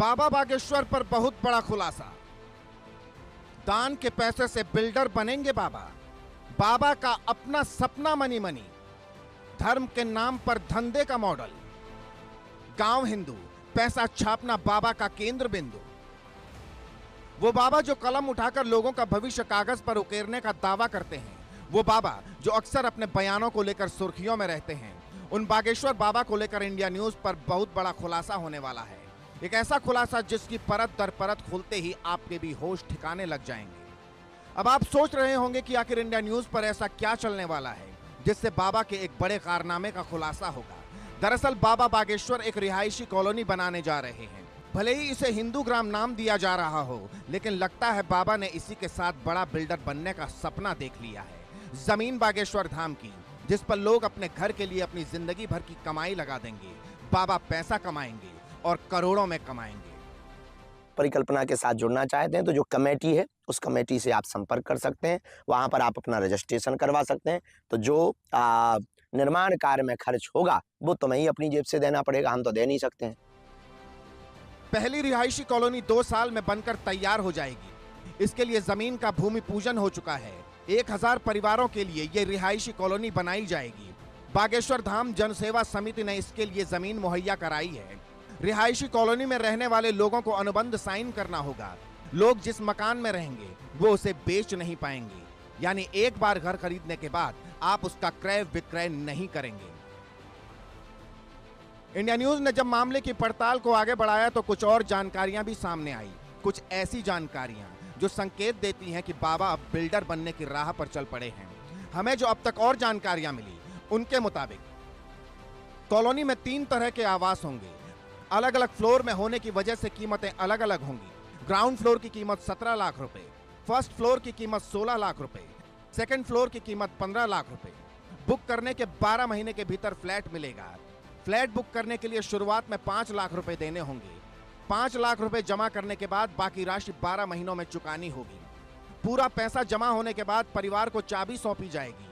बाबा बागेश्वर पर बहुत बड़ा खुलासा। दान के पैसे से बिल्डर बनेंगे बाबा। बाबा का अपना सपना मनी मनी। धर्म के नाम पर धंधे का मॉडल। गांव हिंदू, पैसा छापना बाबा का केंद्र बिंदु। वो बाबा जो कलम उठाकर लोगों का भविष्य कागज पर उकेरने का दावा करते हैं। वो बाबा जो अक्सर अपने बयानों को लेकर सुर्खियों में रहते हैं। उन बागेश्वर बाबा को लेकर इंडिया न्यूज पर बहुत बड़ा खुलासा होने वाला है। एक ऐसा खुलासा जिसकी परत दर परत खोलते ही आपके भी होश ठिकाने लग जाएंगे। अब आप सोच रहे होंगे कि आखिर इंडिया न्यूज पर ऐसा क्या चलने वाला है जिससे बाबा के एक बड़े कारनामे का खुलासा होगा। दरअसल बाबा बागेश्वर एक रिहायशी कॉलोनी बनाने जा रहे हैं। भले ही इसे हिंदू ग्राम नाम दिया जा रहा हो, लेकिन लगता है बाबा ने इसी के साथ बड़ा बिल्डर बनने का सपना देख लिया है। जमीन बागेश्वर धाम की, जिस पर लोग अपने घर के लिए अपनी जिंदगी भर की कमाई लगा देंगे। बाबा पैसा कमाएंगे और करोड़ों में कमाएंगे। परिकल्पना के साथ जुड़ना चाहते हैं तो जो कमेटी है उस कमेटी से आप संपर्क कर सकते हैं। वहां पर आप अपना रजिस्ट्रेशन करवा सकते हैं। तो जो निर्माण कार्य में खर्च होगा वो तुम्हें ही अपनी जेब से देना पड़ेगा, हम तो दे नहीं सकते हैं। पहली रिहायशी कॉलोनी 2 साल में बनकर तैयार हो जाएगी। इसके लिए जमीन का भूमि पूजन हो चुका है। 1000 परिवारों के लिए यह रिहायशी कॉलोनी बनाई जाएगी। बागेश्वर धाम जनसेवा समिति ने इसके लिए जमीन मुहैया कराई है। रिहायशी कॉलोनी में रहने वाले लोगों को अनुबंध साइन करना होगा। लोग जिस मकान में रहेंगे वो उसे बेच नहीं पाएंगे, यानी एक बार घर खरीदने के बाद आप उसका क्रय विक्रय नहीं करेंगे। इंडिया न्यूज ने जब मामले की पड़ताल को आगे बढ़ाया तो कुछ और जानकारियां भी सामने आई। कुछ ऐसी जानकारियां जो संकेत देती हैं कि बाबा अब बिल्डर बनने की राह पर चल पड़े हैं। हमें जो अब तक और जानकारियां मिली उनके मुताबिक कॉलोनी में 3 तरह के आवास होंगे। अलग अलग फ्लोर में होने की वजह से कीमतें अलग अलग होंगी। ग्राउंड फ्लोर की कीमत 17 लाख रुपए, फर्स्ट फ्लोर की कीमत 16 लाख रुपए, सेकंड फ्लोर की कीमत 15 लाख रुपए। बुक करने के 12 महीने के भीतर फ्लैट मिलेगा। फ्लैट बुक करने के लिए शुरुआत में 5 लाख रुपए देने होंगे। 5 लाख रुपए जमा करने के बाद बाकी राशि 12 महीनों में चुकानी होगी। पूरा पैसा जमा होने के बाद परिवार को चाबी सौंपी जाएगी।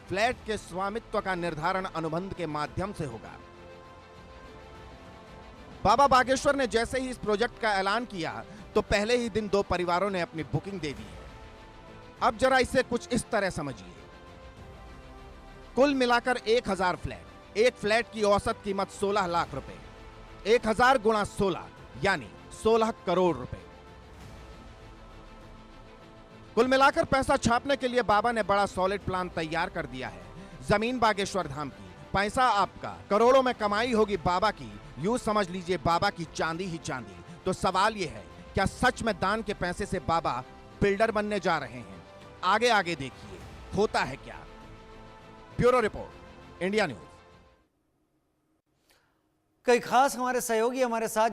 फ्लैट के स्वामित्व का निर्धारण अनुबंध के माध्यम से होगा। बाबा बागेश्वर ने जैसे ही इस प्रोजेक्ट का ऐलान किया तो पहले ही दिन 2 परिवारों ने अपनी बुकिंग दे दी है। अब जरा इसे कुछ इस तरह समझिए। कुल मिलाकर 1000 फ्लैट। एक फ्लैट की औसत कीमत 16 लाख रुपए। 1000 गुणा 16 यानी 16 करोड़ रुपए। कुल मिलाकर पैसा छापने के लिए बाबा ने बड़ा सॉलिड प्लान तैयार कर दिया है। जमीन बागेश्वर धाम की, पैसा आपका, करोड़ों में कमाई होगी बाबा की। यूं समझ लीजिए बाबा की चांदी ही चांदी। तो सवाल यह है, क्या सच में दान के पैसे से बाबा बिल्डर बनने जा रहे हैं? आगे आगे देखिए होता है क्या। Bureau report, India news. कई खास हमारे सहयोगी हमारे साथ